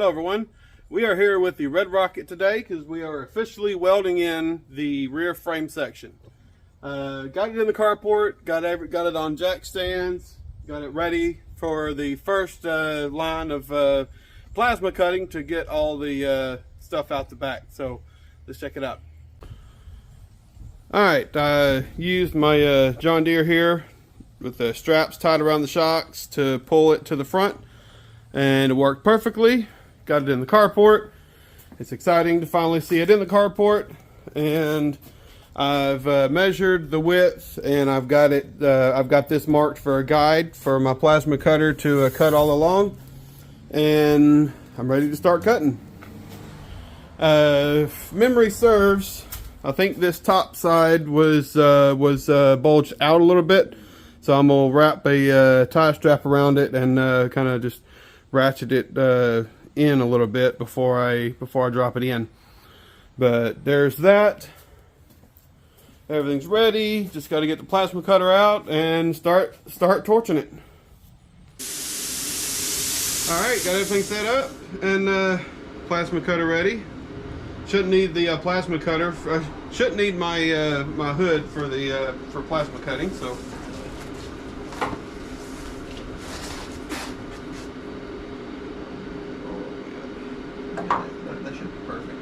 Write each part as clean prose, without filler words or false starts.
Hello everyone. We are here with the Red Rocket today because we are officially welding in the rear frame section. Got it in the carport, got it on jack stands, got it ready for the first line of plasma cutting to get all the stuff out the back. So let's check it out. Alright, I used my John Deere here with the straps tied around the shocks to pull it to the front, and it worked perfectly. Got it in the carport. It's exciting to finally see it in the carport, and I've measured the width, and I've got it. I've got this marked for a guide for my plasma cutter to cut all along, and I'm ready to start cutting. If memory serves, I think this top side was bulged out a little bit, so I'm gonna wrap a tie strap around it and kind of just ratchet it in a little bit before I drop it in. But there's that. Everything's ready. Just got to get the plasma cutter out and start torching it. All right, got everything set up and plasma cutter ready. Shouldn't need the plasma cutter. Shouldn't need my my hood for plasma cutting. So. That should be perfect.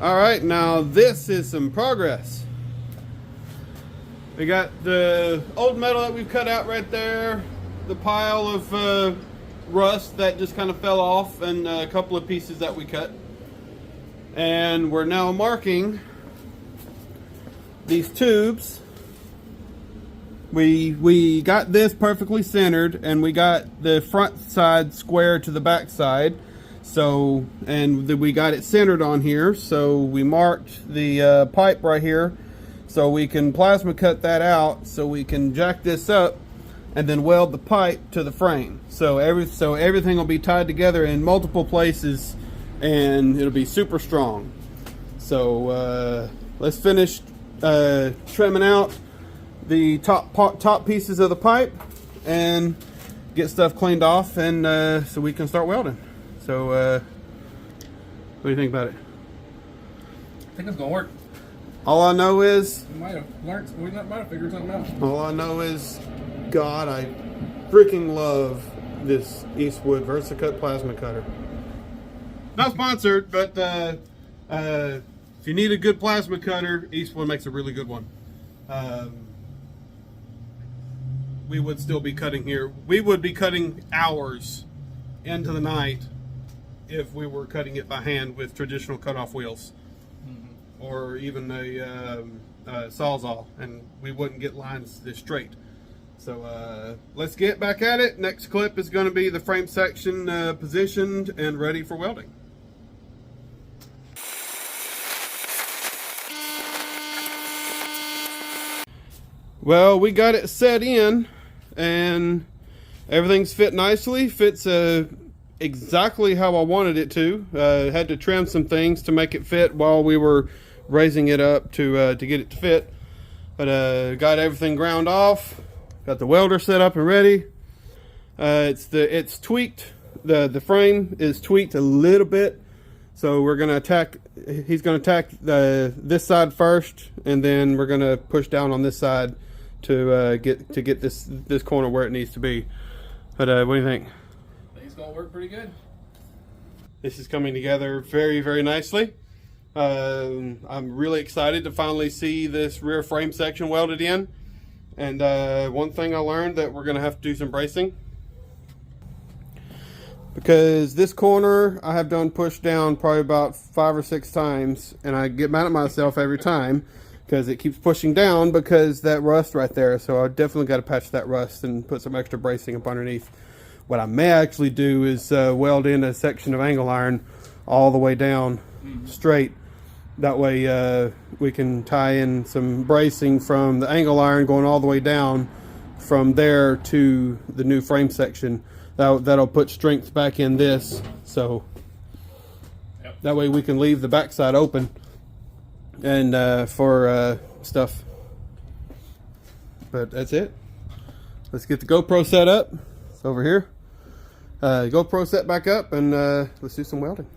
All right, now this is some progress. We got the old metal that we've cut out right there, the pile of rust that just kind of fell off, and a couple of pieces that we cut. And we're now marking these tubes. We got this perfectly centered, and we got the front side square to the back side. So, and we got it centered on here. So we marked the pipe right here, so we can plasma cut that out, so we can jack this up and then weld the pipe to the frame. So everything will be tied together in multiple places, and it'll be super strong. So let's finish trimming out the top pieces of the pipe and get stuff cleaned off, and so we can start welding. So what do you think about it? I think it's gonna work. All I know is We might have learned. We might have figured something out. all I know is, God, I freaking love this Eastwood VersaCut plasma cutter. Not sponsored, but if you need a good plasma cutter, Eastwood makes a really good one. We would still be cutting here. We would be cutting hours into the night if we were cutting it by hand with traditional cutoff wheels, or even a Sawzall, and we wouldn't get lines this straight. So let's get back at it. Next clip is going to be the frame section positioned and ready for welding. Well, we got it set in, and everything's fit nicely. Fits exactly how I wanted it to. Had to trim some things to make it fit while we were raising it up to get it to fit. But got everything ground off. Got the welder set up and ready. It's tweaked. The frame is tweaked a little bit. So we're gonna attack. He's gonna attack this side first, and then we're gonna push down on this side to get this corner where it needs to be. But what do you think? I think it's gonna work pretty good. This is coming together very, very nicely. I'm really excited to finally see this rear frame section welded in. And one thing I learned, that we're gonna have to do some bracing, because this corner I have done pushed down probably about 5 or 6 times, and I get mad at myself every time because it keeps pushing down because that rust right there. So I definitely got to patch that rust and put some extra bracing up underneath. What I may actually do is weld in a section of angle iron all the way down straight. That way we can tie in some bracing from the angle iron going all the way down from there to the new frame section. That'll put strength back in this, so that way we can leave the backside open and for stuff. But that's it. Let's get the GoPro set up. It's over here. GoPro set back up, and let's do some welding.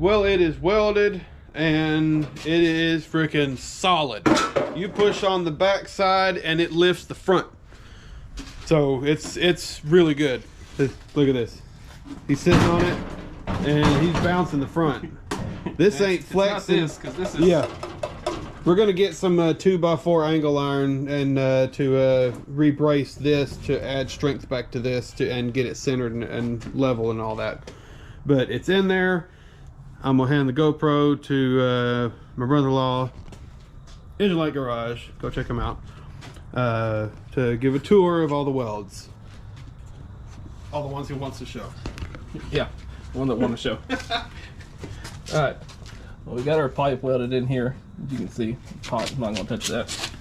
Well, it is welded and it is freaking solid. You push on the back side and it lifts the front. So it's really good. Look at this. He's sitting on it and he's bouncing the front. This ain't flexing. It's not this, 'cause this is... Yeah. We're gonna get some 2x4 angle iron and to rebrace this to add strength back to this and get it centered and level and all that. But it's in there. I'm gonna hand the GoPro to my brother-in-law, Engine Light Garage. Go check him out. To give a tour of all the welds, all the ones he wants to show. Yeah, the one that want to show. All right. Well, we got our pipe welded in here. As you can see, hot. I'm not gonna touch that.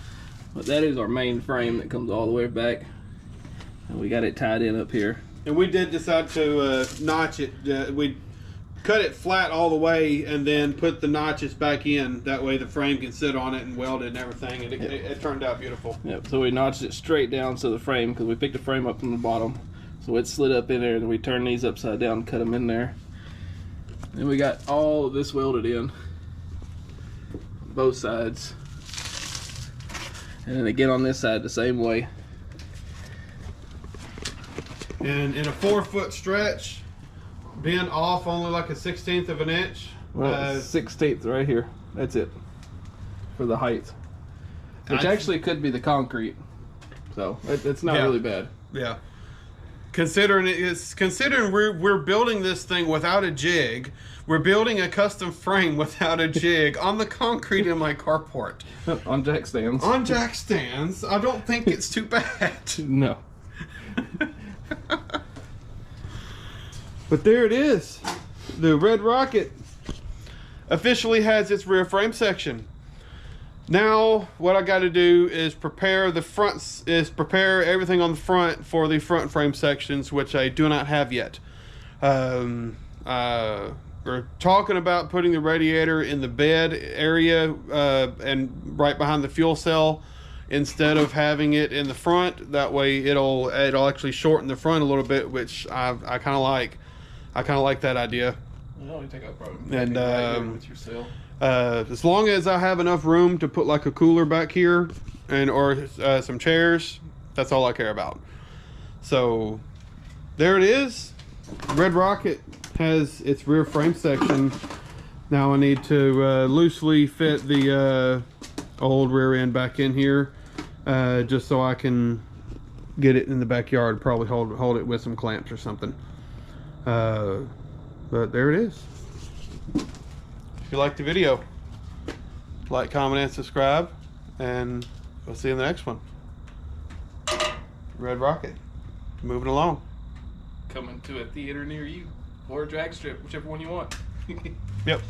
But that is our main frame that comes all the way back, and we got it tied in up here. And we did decide to notch it. We cut it flat all the way and then put the notches back in. That way the frame can sit on it and weld it and everything. And it turned out beautiful. Yep. So we notched it straight down to the frame because we picked the frame up from the bottom. So it slid up in there, and then we turned these upside down and cut them in there. Then we got all of this welded in, both sides. And then again on this side the same way. And in a 4-foot stretch, being off only like a 1/16 of an inch. Well, 1/16 right here. That's it for the height, which actually could be the concrete. So it's not really bad. Yeah. Considering we're building this thing without a jig, we're building a custom frame without a jig on the concrete in my carport. On jack stands. On jack stands, I don't think it's too bad. No. But there it is. The Red Rocket officially has its rear frame section. Now, what I got to do is prepare everything on the front for the front frame sections, which I do not have yet. We're talking about putting the radiator in the bed area and right behind the fuel cell instead of having it in the front. That way, it'll actually shorten the front a little bit, which I kind of like. I kind of like that idea. You only take out problem. And right here with your cell. as long as I have enough room to put like a cooler back here or some chairs, that's all I care about. So there it is. Red Rocket has its rear frame section. Now I need to loosely fit the old rear end back in here, just so I can get it in the backyard. Probably hold it with some clamps or something. But there it is. If you liked the video, like, comment, and subscribe, and we'll see you in the next one. Red Rocket, moving along. Coming to a theater near you, or a drag strip, whichever one you want. Yep.